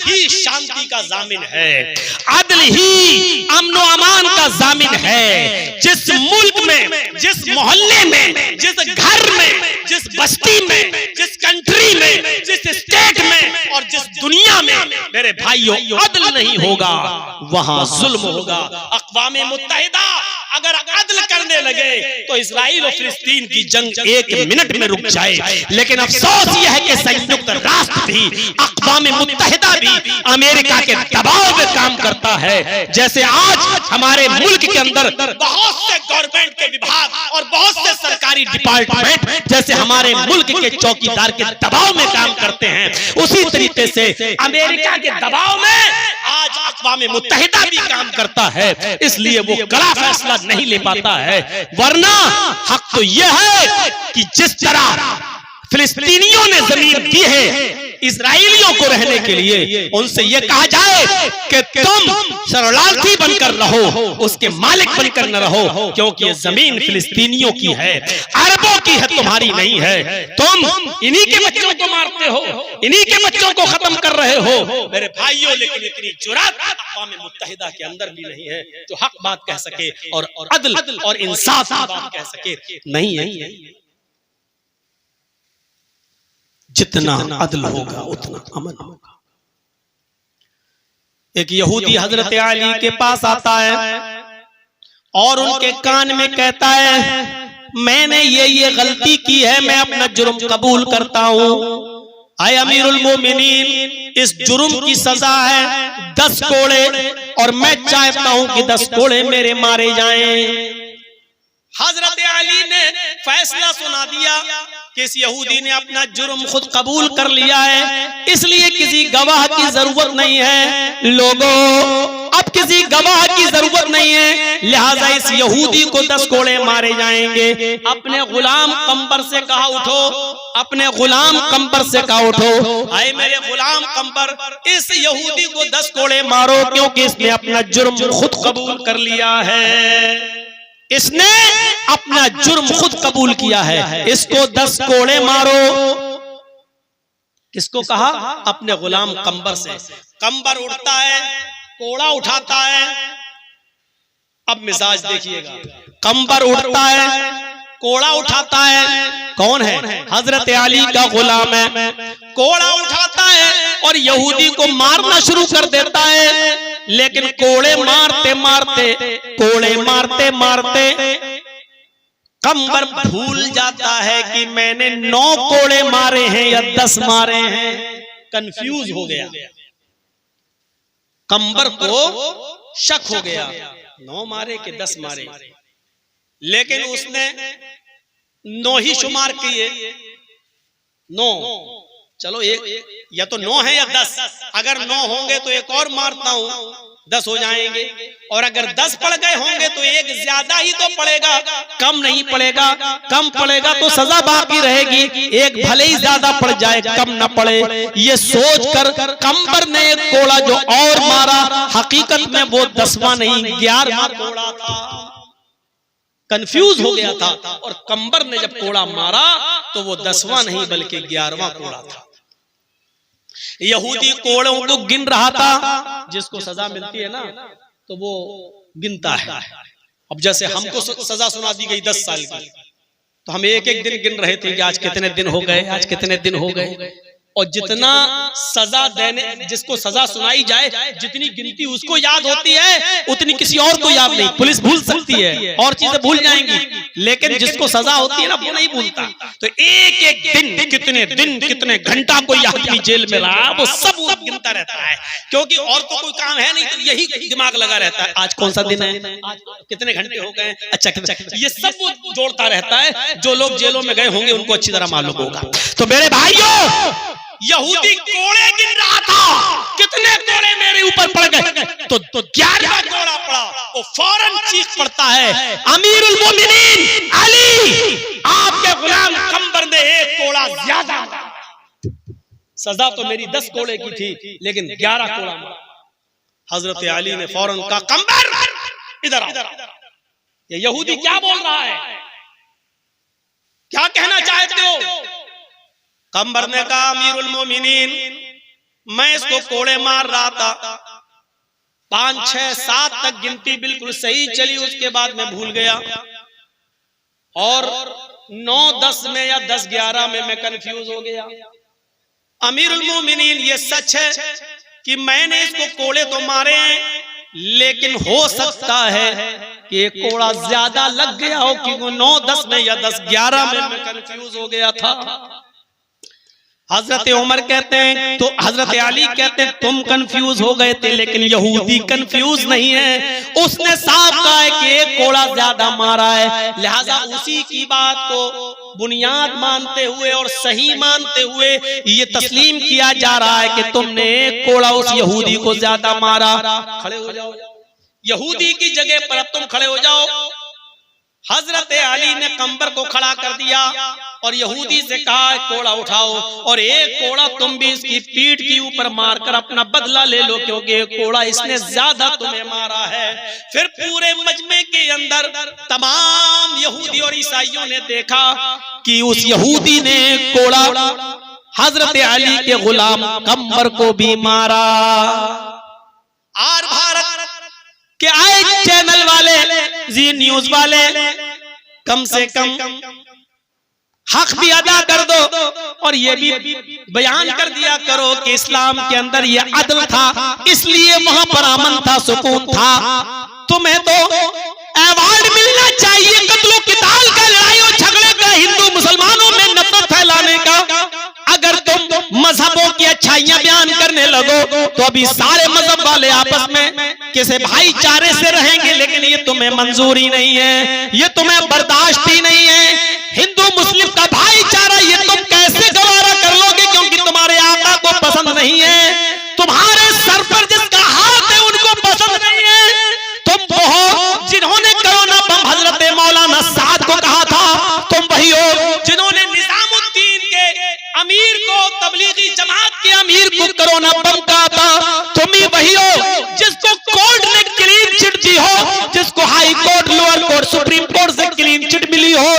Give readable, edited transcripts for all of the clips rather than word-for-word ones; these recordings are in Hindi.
ही शांति का जामिन है, अदल ही अमन व अमान का जामिन है। जिस मुल्क में, जिस मोहल्ले में, जिस घर में, जिस बस्ती में, जिस कंट्री में, जिस स्टेट में और जिस दुनिया में मेरे भाइयों अदल नहीं होगा, वहां जुल्म होगा। अक़वाम मुत्तहिदा अगर अदल करने लगे तो इस्राइल और फिलिस्तीन की जंग 1 मिनट में रुक जाए। लेकिन अफसोस यह है कि संयुक्त राष्ट्र भी, अक़वाम मुत्तहिदा भी अमेरिका के दबाव में काम करता है। जैसे आज हमारे मुल्क के अंदर बहुत से गवर्नमेंट के विभाग और बहुत से सरकारी डिपार्टमेंट जैसे हमारे मुल्क के चौकीदार के दबाव में काम करते हैं, उसी तरीके से अमेरिका के दबाव में आज अक़वाम मुत्तहिदा भी काम करता है। इसलिए वो कड़ा फैसला नहीं ले पाता है। वरना हक तो यह है कि जिस तरह फिलिस्तीनियों ने जमीन दी है इस्राएलियों को रहने के लिए, उनसे यह कहा जाए कि तुम शरणार्थी बनकर रहो, उसके मालिक बनकर न रहो, क्योंकि ये जमीन फिलिस्तीनियों की है, अरबों की है, तुम्हारी नहीं है। तुम इन्हीं के बच्चों को मारते हो, इन्हीं के बच्चों को खत्म कर रहे हो मेरे भाइयों। लेकिन इतनी जुर्रत अक़वाम मुत्तहिदा के अंदर भी नहीं है जो हक बात कह सके और अदल और इंसाफ की बात कह सके। नहीं है। जितना अदल होगा उतना अमन होगा। एक यहूदी हजरत अली के पास आता है और उनके कान में कहता है, मैंने ये गलती की है, मैं अपना जुर्म कबूल करता हूँ। आए अमीरुल मोमिनीन, इस जुर्म की सजा है 10 कोड़े और मैं चाहता हूँ कि 10 कोड़े मेरे मारे जाएं। हजरत अली ने फैसला सुना दिया कि इस यहूदी ने अपना जुर्म खुद कबूल कर लिया है, इसलिए किसी गवाह की जरूरत नहीं है। लोगों, अब किसी गवाह की जरूरत नहीं है, लिहाजा इस यहूदी को 10 कोड़े मारे जाएंगे। अपने गुलाम कंबर से कहा उठो, अपने गुलाम कंबर से कहा उठो, आए मेरे गुलाम कंबर, इस यहूदी को 10 कोड़े मारो, क्योंकि इसने अपना जुर्म खुद कबूल कर लिया है। इसने अपना जुर्म खुद कबूल किया है, इसको 10 कोड़े मारो। किसको कहा? अपने गुलाम कंबर से। कंबर उठता है, कोड़ा उठाता है। अब मिजाज देखिएगा, कंबर उठता है, कोड़ा उठाता है। कौन है? हजरत अली का गुलाम है। कोड़ा उठाता है और यहूदी को मारना शुरू कर देता है। लेकिन कोड़े मारते मारते कंबर भूल जाता है कि मैंने 9 कोड़े मारे हैं या 10 मारे हैं। कंफ्यूज हो गया, कंबर को शक हो गया, 9 मारे कि 10 मारे। लेकिन उसने 9 ही शुमार किए। 9, चलो एक या तो 9 है या 10। अगर 9 होंगे तो एक और मारता हूं, 10 हो जाएंगे। और अगर 10 पड़ गए होंगे तो एक ज्यादा ही तो पड़ेगा, कम नहीं पड़ेगा। कम पड़ेगा तो सजा बाकी रहेगी, एक भले ही ज्यादा पड़ जाए कम न पड़े। ये सोचकर कंबर ने एक कोड़ा जो और मारा, हकीकत में वो 10वां नहीं 11वां कोड़ा था। कंफ्यूज हो गया था और कंबर ने जब कोड़ा मारा तो वो 10वां नहीं बल्कि 11वां कोड़ा था। यहूदी कोड़ों को गिन रहा था। जिसको सजा मिलती है ना तो वो गिनता है। अब जैसे हमको सजा सुना दी गई 10 साल की, तो हम एक एक दिन गिन रहे थे कि आज कितने दिन हो गए, आज कितने दिन हो गए। और जितना सजा देने, जिसको सजा सुनाई जाए, जितनी गिनती उसको याद होती है उतनी किसी और को याद नहीं। पुलिस भूल सकती है और चीजें भूल जाएंगी, लेकिन जिसको सजा होती है ना वो नहीं भूलता। तो एक एक दिन, कितने घंटा कोई आदमी जेल में रहा, वो सब वो गिनता रहता है, क्योंकि और तो कोई काम है नहीं, तो यही दिमाग लगा रहता है। आज कौन सा दिन है, आज कितने घंटे हो गए, अच्छा ये सब वो जोड़ता रहता है। जो लोग जेलों में गए होंगे उनको अच्छी तरह मालूम होगा। तो मेरे भाइयों, यहूदी कोड़े गिन रहा था, कितने कोड़े मेरे ऊपर पड़ गए, तो 11वां कोड़ा पड़ा। वो फौरन चीख पड़ता है, अमीरुल मोमिनीन अली, आपके गुलाम कंबर ने 1 कोड़ा ज्यादा। सजा तो मेरी 10 कोड़े की थी, लेकिन 11 कोड़ा मारा। हजरत अली ने फौरन कहा, कंबर इधर आ। ये यहूदी क्या बोल रहा है, क्या कहना चाहते हो? कंबर ने कहा, अमीरुल मोमिनीन, मैं इसको कोड़े मार रहा था, 5 6 7 तक गिनती बिल्कुल सही चली, उसके बाद मैं भूल गया और 9 10 में या 10 11 में मैं कंफ्यूज हो गया। अमीरुल मोमिनीन, ये सच है कि मैंने इसको कोड़े तो मारे हैं, लेकिन हो सकता है कि एक कोड़ा ज्यादा लग गया हो कि वो 9 10 में या 10 11 में मैं कंफ्यूज हो गया था। हजरत उमर कहते हैं, तो हजरत अली कहते हैं तुम कंफ्यूज हो गए थे, लेकिन यहूदी कंफ्यूज नहीं है, उसने साफ कहा है कि एक कोड़ा ज्यादा मारा है। लिहाजा उसी की बात को बुनियाद मानते हुए और सही मानते हुए ये तस्लीम किया जा रहा है कि तुमने एक कोड़ा उस यहूदी को ज्यादा मारा। खड़े हो जाओ, यहूदी की जगह पर अब तुम खड़े हो जाओ। हजरत अली ने कंबर को खड़ा कर दिया और यहूदी से कहा कोड़ा उठाओ, और एक कोड़ा तुम भी इसकी पीठ के ऊपर मारकर अपना बदला ले लो, क्योंकि एक कोड़ा इसने ज्यादा तुम्हें मारा है। फिर पूरे मजमे के अंदर तमाम यहूदी और ईसाइयों ने देखा कि उस यहूदी ने कोड़ा हजरत अली के गुलाम कंबर को भी मारा। आर भारत के आए चैनल वाले, जी न्यूज वाले, कम से कम हक भी अदा कर दो और ये भी बयान कर दिया करो कि इस्लाम के अंदर ये अदल था, इसलिए वहां पर अमन था, सुकून था। तुम्हें तो अवार्ड मिलना चाहिए कत्लो किताल का, लड़ाइयों झगड़े का, हिंदू मुसलमानों में नफरत फैलाने का। अगर तुम मजहबों की अच्छाइयां बयान करने लगो तो अभी सारे मजहब वाले आपस में किसी भाईचारे से रहेंगे, लेकिन ये तुम्हें मंजूरी नहीं है, ये तुम्हें बर्दाश्त ही नहीं है। हिंदू मुस्लिम का भाईचारा ये तुम कैसे गवारा कर लोगे, क्योंकि तुम्हारे आका को पसंद नहीं है, तुम्हारे सर पर जिसका हाथ है उनको पसंद नहीं है। तुम वो हो जिन्होंने कोरोना बम हजरत मौलाना साद को कहा था, तुम वही हो जिन्होंने निजामुद्दीन के अमीर को, तबलीगी जमात के अमीर को कोरोना बम कहा था, तुम ही वही हो जिसको कोर्ट ने क्लीन चिट दी हो, जिसको high court, lower court, supreme court से क्लीन चिट मिली हो,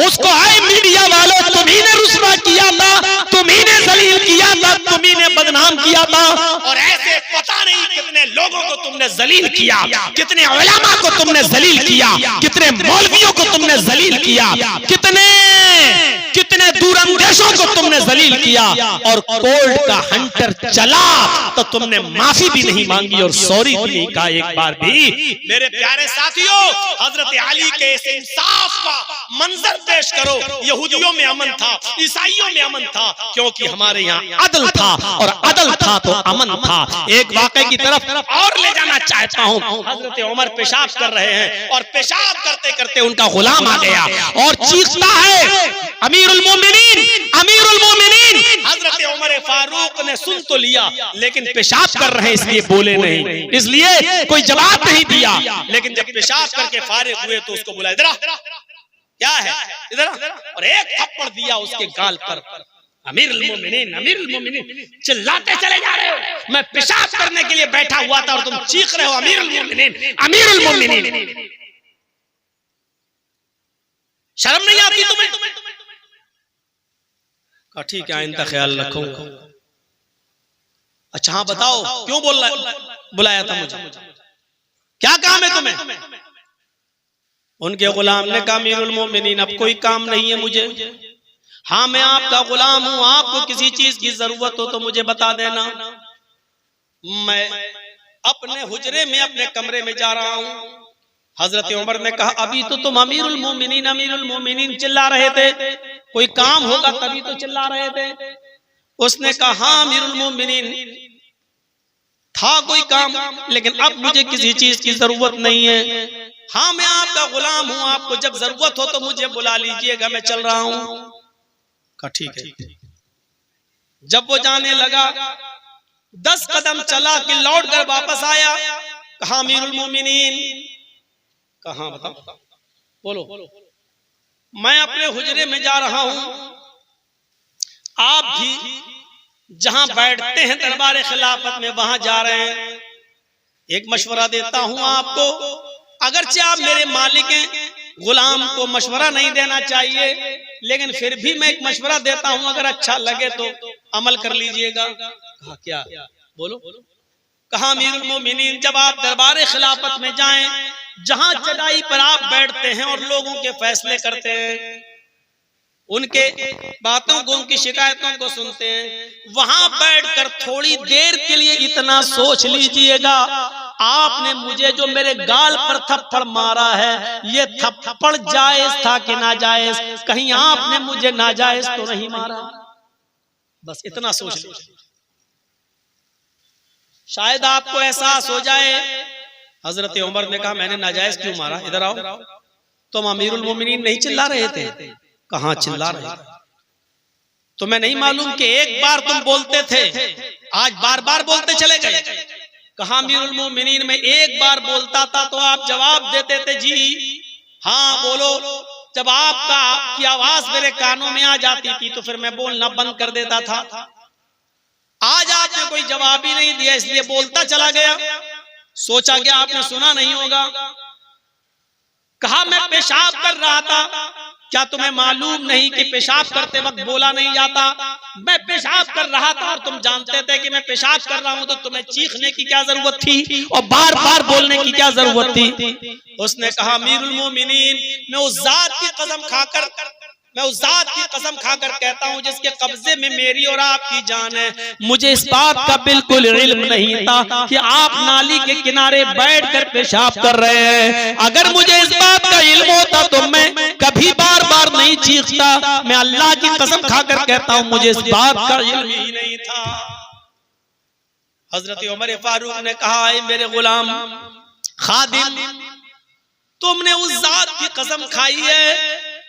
उसको हाई मीडिया वालों तुमही ने रुस्वा किया था, तुमही ने जलील किया था, तुमही ने बदनाम किया था। और ऐसे पता नहीं कितने लोगों को तुमने जलील किया, कितने उलमा को तुमने जलील किया, कितने मौलवियों को तुमने जलील किया, कितने दूरंदेशों को तुमने जलील किया, और कोर्ट का हंटर चला तो तुमने माफी भी नहीं मांगी और सॉरी भी नहीं कहा एक बार भी। मेरे प्यारे साथियों, हजरत अली के इस इंसाफ का मंजर पेश करो। यहूदियों में अमन था, ईसाइयों में अमन था, क्योंकि हमारे यहाँ अदल था, और अदल था तो अमन था। एक वाकये की तरफ और ले जाना चाहता हूँ। हजरत उमर पेशाब कर रहे हैं और पेशाब करते करते उनका गुलाम आ गया और चीखता है अमीरुल मोमिनीन, अमीरुल मोमिनीन। हजरत उमर फारूक ने सुन तो लिया, लेकिन पेशाब कर रहे हैं इसलिए बोले नहीं, इसलिए कोई जवाब नहीं दिया। लेकिन जब पेशाब करके फारिग हुए तो उसको बुलाया, इधर क्या है, इधर, और एक थप्पड़ दिया उसके गाल पर। अमीरुल मोमिनीन, अमीरुल मोमिनीन चिल्लाते चले जा रहे हो, मैं पेशाब करने के लिए बैठा हुआ था और तुम चीख रहे हो अमीरुल मोमिनीन, अमीरुल मोमिनीन। शर्म नहीं आती तुम्हें? कहा ठीक है, आइंदा ख्याल रखूंगा। अच्छा हाँ बताओ क्यों बुलाया था मुझे, क्या काम है तुम्हें? उनके गुलाम ने कहा अमीरुल मोमिनीन अब कोई काम नहीं है मुझे, हाँ मैं आपका गुलाम हूं, आपको किसी चीज की जरूरत हो तो मुझे बता देना। मैं अपने हुजरे में, अपने कमरे में जा रहा हूं। हजरत उमर ने कहा अभी तो तुम अमीरुल मोमिनीन चिल्ला रहे थे, कोई काम होगा तभी तो चिल्ला रहे थे। उसने कहा हाँ अमीरुल मोमिनीन था कोई काम, लेकिन अब मुझे किसी चीज की जरूरत नहीं है। हाँ मैं आपका गुलाम हूं, आपको जब जरूरत हो तो मुझे बुला लीजिएगा, मैं चल रहा हूं। कहा ठीक है। जब वो जाने लगा 10 कदम चला कि लौट कर वापस आया, कहा अमीरुल मोमिनीन, कहा बताओ, बोलो। मैं अपने हुजरे में जा रहा हूं, आप भी जहां बैठते हैं दरबार खिलाफत में वहां जा रहे हैं। एक मशवरा देता हूं आपको, अगरचे आप मेरे मालिक हैं, गुलाम को मशवरा नहीं देना चाहिए, लेकिन फिर भी मैं एक मशवरा देता हूं, अगर अच्छा लगे तो अमल कर लीजिएगा। कहा क्या? बोलो। कहा अमीरुल मोमिनीन, जब आप दरबार खिलाफत में जाएं, जहां चटाई पर आप बैठते हैं और लोगों के फैसले करते हैं, उनके बातों को, उनकी शिकायतों को सुनते हैं, वहां बैठकर थोड़ी देर के लिए इतना सोच लीजिएगा, आपने मुझे जो मेरे गाल पर थप्पड़ मारा है, ये थप्पड़ जायज था कि नाजायज? कहीं आपने मुझे नाजायज तो नहीं मारा? बस इतना सोच लीजिए, शायद आपको एहसास हो जाए। हजरत उमर ने कहा, मैंने नाजायज क्यों मारा? इधर आओ। तुम अमीरुल मोमिनीन नहीं चिल्ला रहे थे? कहां चिल्ला रहे थे? तुम्हें नहीं मालूम कि एक बार तुम बोलते थे, आज बार बार बोलते चले गए? कहा अमीरुल मोमिनीन में एक बार बोलता था तो आप जवाब देते थे जी हाँ बोलो। जब आपका की आवाज मेरे कानों में आ जाती थी तो फिर मैं बोलना बंद कर देता था। आज आपने कोई जवाब ही नहीं दिया, इसलिए बोलता चला गया। सोचा कि आपने सुना नहीं होगा। कहा मैं पेशाब कर रहा था, क्या तुम्हें मालूम नहीं कि पेशाब करते वक्त बोला नहीं जाता? मैं पेशाब कर रहा था और तुम जानते थे कि मैं पेशाब कर रहा हूं, तो तुम्हें चीखने की क्या जरूरत थी और बार बार बोलने की क्या जरूरत थी? उसने कहा अमीरुल मोमिनीन, मैं उस जात की कसम खाकर कहता हूं जिसके कब्जे में मेरी और आपकी जान है, मुझे इस बात का बिल्कुल इल्म नहीं था कि आप नाली के किनारे बैठकर पेशाब कर रहे हैं। अगर मुझे इस बात का इल्म होता तो मैं कभी बार बार नहीं चीखता। मैं अल्लाह की कसम खाकर कहता हूं मुझे इस बात का इल्म ही नहीं था। हजरत उमर फारूक ने कहा, ऐ मेरे गुलाम खादिम, तुमने उस जात की कसम खाई है,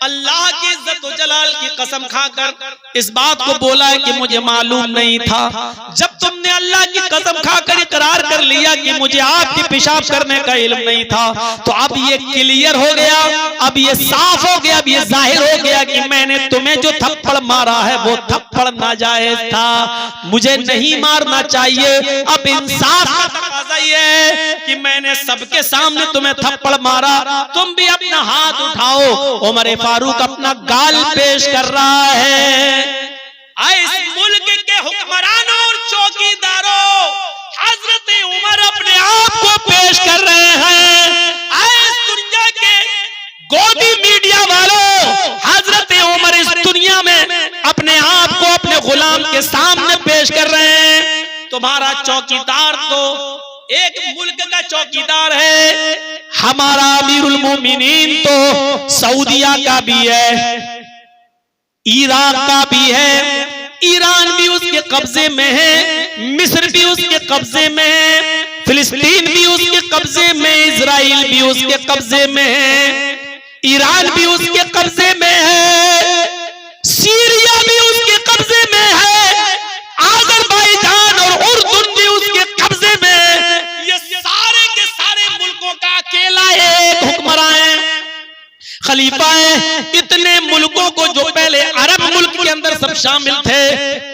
अल्लाह की इज्जत और जलाल की कसम खाकर इस बात को बोला है कि मुझे मालूम नहीं था। जब तुमने अल्लाह की कसम खाकर इकरार कर लिया कि मुझे आपके पेशाब करने का इल्म नहीं था, तो अब ये क्लियर हो गया, अब ये साफ हो गया, अब ये जाहिर हो गया कि मैंने तुम्हें जो थप्पड़ मारा है वो थप्पड़ नाजायज था, मुझे नहीं मारना चाहिए। अब इंसाफ का तकाज़ा ये है कि मैंने सबके सामने तुम्हें थप्पड़ मारा, तुम भी अपना हाथ उठाओ। उमर फारूक अपना गाल पेश कर रहा है। इस मुल्क के हुक्मरानों और चौकीदारों, हजरत उमर अपने आप को पेश कर रहे हैं। इस दुनिया के गोदी मीडिया वालों, हजरत उमर इस दुनिया में अपने आप को अपने गुलाम के सामने पेश कर रहे हैं। तुम्हारा चौकीदार तो एक मुल्क का चौकीदार है, हमारा अमीरुल मोमिनीन तो सऊदिया का भी है, इराक का भी है, ईरान भी उसके कब्जे में है, मिस्र भी उसके कब्जे में है, फिलिस्तीन भी उसके कब्जे में, इजराइल भी उसके कब्जे में है, ईरान भी उसके कब्जे में है, सीरिया भी उसके कब्जे में है, आज़रबाईजान और उर्दू भी उसके कब्जे में है। ये सारे के सारे मुल्कों का अकेला एक हुक्मरान है, खलीफा है। इतने मुल्कों को जो पहले अरब मुल्क के अंदर सब शामिल थे,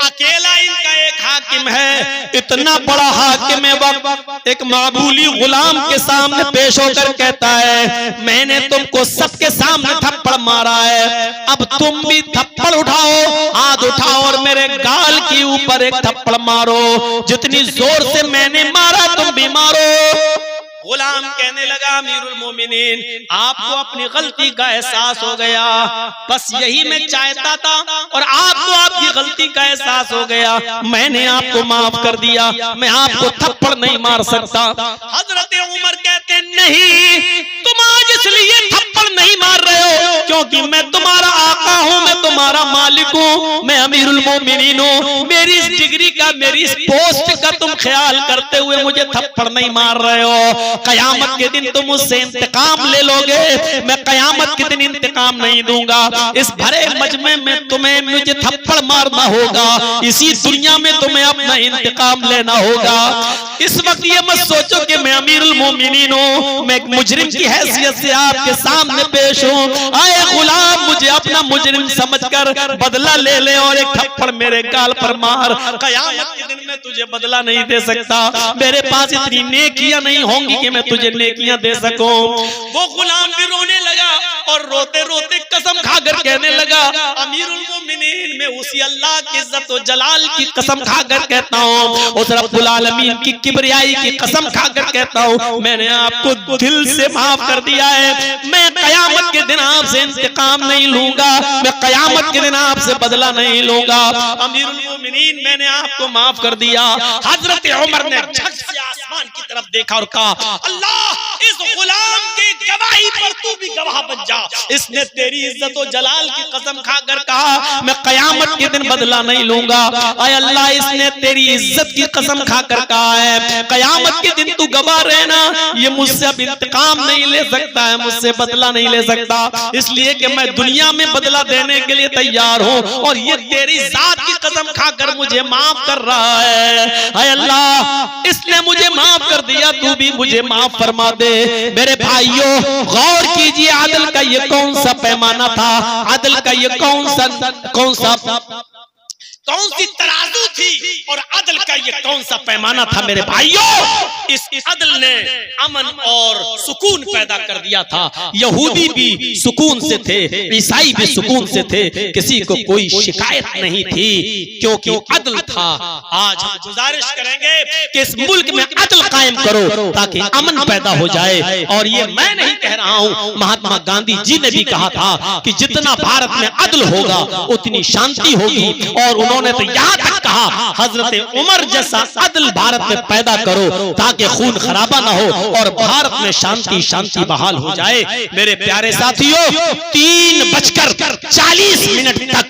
अकेला इनका एक हाकिम है। इतना बड़ा हाकिम है, वक्त एक मामूली गुलाम के सामने पेश होकर कहता है, मैंने तुमको सबके सामने थप्पड़ मारा है, अब तुम भी थप्पड़ उठाओ, हाथ उठाओ और मेरे गाल के ऊपर एक थप्पड़ मारो, जितनी जोर से मैंने मारा तुम भी मारो। गुलाम कहने लगा, अमीरुल मोमिनीन, आपको अपनी गलती का एहसास हो गया, बस यही मैं चाहता था और आपको आपकी गलती का एहसास हो गया, मैंने आपको माफ कर दिया, मैं आपको थप्पड़ नहीं मार सकता। हजरत उमर कहते नहीं, तुम आज इसलिए थप्पड़ नहीं मार रहे हो क्योंकि मैं तुम्हारा आका हूं, मैं तुम्हारा मालिक हूं, मैं अमीरुल मोमिनीन हूं, मेरी इस डिग्री का, मेरी इस पोस्ट का तुम ख्याल करते हुए मुझे थप्पड़ नहीं मार रहे हो। कयामत के दिन तुम मुझसे इंतकाम ले लोगे, मैं कयामत के दिन इंतकाम नहीं दूंगा। इस भरे मजमे में तुम्हें मुझे थप्पड़ मारना होगा, इसी दुनिया में तुम्हें अपना इंतकाम लेना होगा। इस वक्त ये मत सोचो कि मैं अमीरुल मोमिनीन हूं, मैं एक मुजरिम की हैसियत से आपके सामने पेश हूं। आए गुलाम, मुझे अपना मुजरिम समझकर बदला ले ले और एक थप्पड़ मेरे गाल पर मार। कयामत के दिन में तुझे बदला नहीं दे सकता, मेरे पास इतनी नेकियां नहीं होंगी कि मैं तुझे नेकियां दे सकूं। वो गुलाम भी रोने लगा और रोते रोते कसम खाकर कहने लगा, अमीरुल मोमिनीन, मैं उसी अल्लाह की इज्जत और जलाल की कसम खाकर कहता हूँ, उस रब्बुल आलमीन की किबरियाई की कसम खाकर कहता हूँ, मैंने आपको दिल से माफ कर दिया है। मैं कयामत के दिन आपसे इंतकाम नहीं लूंगा, मैं कयामत के दिन आपसे बदला नहीं लूंगा। अमीरुल मोमिनीन, मैंने आपको माफ कर दिया। हजरत उमर ने झट से आसमान की तरफ देखा और कहा, अल्लाह, इस गुलाम की गवाही पर तू भी गवाह बन जा। इसने तेरी इज्जत और जलाल की कसम खाकर कहा, मैं कयामत के दिन बदला नहीं लूंगा। आय अल्लाह, इसने तेरी इज्जत की कसम खाकर कहा है, कयामत के दिन तू गवाह रहना, ये मुझसे अब इंतकाम नहीं ले सकता है, मुझसे बदला नहीं ले सकता, इसलिए कि मैं दुनिया में बदला देने के लिए तैयार हूँ, और ये तेरी जात की कसम खाकर मुझे माफ कर रहा है। आय अल्लाह, इसने मुझे माफ कर दिया, तू भी मुझे माफ फरमा दे। मेरे भाइयों, गौर कीजिए, आदल का ये कौन सा पैमाना था, आदल का ये कौन सी तराजू थी, और अदल का ये कौन सा पैमाना था। मेरे भाइयों, इस अदल ने अमन और सुकून पैदा कर दिया था। यहूदी भी सुकून से थे, ईसाई भी सुकून से थे, किसी को कोई शिकायत नहीं थी, क्योंकि अदल था। आज हम गुजारिश करेंगे कि इस मुल्क में अदल कायम करो ताकि अमन पैदा हो जाए। और ये मैं नहीं कह रहा हूँ, महात्मा गांधी जी ने भी कहा था कि जितना भारत में अदल होगा उतनी शांति होगी, और उन्होंने तो यहाँ तक कहा, हजरत उमर जैसा अदल भारत में पैदा करो ताकि खून खराबा ना हो और भारत में शांति बहाल हो जाए। मेरे प्यारे साथियों, 3:40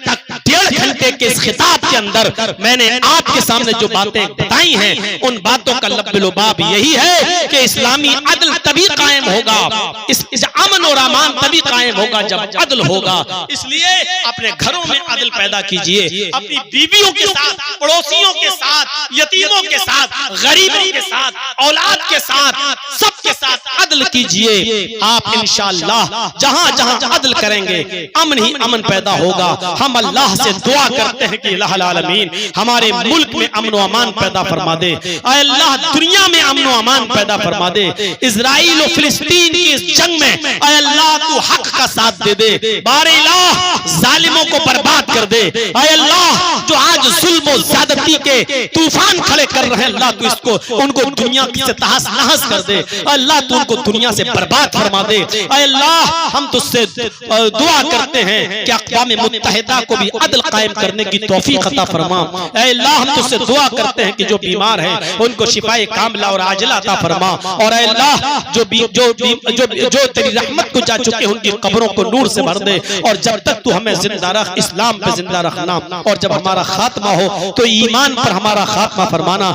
तक 1.5 घंटे के इस खिताब के अंदर मैंने आपके सामने जो बातें बताई हैं, उन बातों का लब्बुलुबाब यही है कि इस्लामी अदल तभी कायम होगा, इस अमन और अमान तभी कायम होगा जब अदल होगा। इसलिए अपने घरों में अदल पैदा कीजिए, अपनी बीवियों के साथ, पड़ोसियों के साथ, यतीमों के साथ, गरीबों के साथ, औलाद के साथ, सबके साथ अदल कीजिए। आप इंशाअल्लाह जहां जहां अदल करेंगे अमन ही अमन पैदा होगा। हम अल्लाह से दुआ करते हैं कि अल्लाह आलमीन हमारे मुल्क में अमन और अमान पैदा फरमा दे। अल्लाह दुनिया में अमन और अमान पैदा फरमा दे। इजराइल और फिलिस्तीन की इस जंग में अल्लाह तू हक का साथ दे दे। बारे इलाह जालिमों को बर्बाद कर दे। अल्लाह जो आज जुल्म और ज्यादती के तूफान खड़े कर रहे हैं, अल्लाह तू इसको उनको दुनिया से तहस नहस कर दे। अल्लाह तू उनको दुनिया से बर्बाद फरमा दे। अल्लाह हम तुझसे दुआ करते हैं कि अक़वाम मुत्तहिदा को भी अदल कायम करने की तौफीक अता फरमा। अल्लाह हम तुझसे दुआ करते हैं कि जो बीमार हैं उनको शिफाए कामिला और आजिला अता फरमा। और अल्लाह जो तेरी रहमत को जा चुके हैं उनकी कब्रों को नूर से भर दे। और जब तक तू हमें जिंदा रख, इस्लाम पे जिंदा रखना, और जब हमारा खात्मा हो तो ईमान पर हमारा खात्मा फरमाना।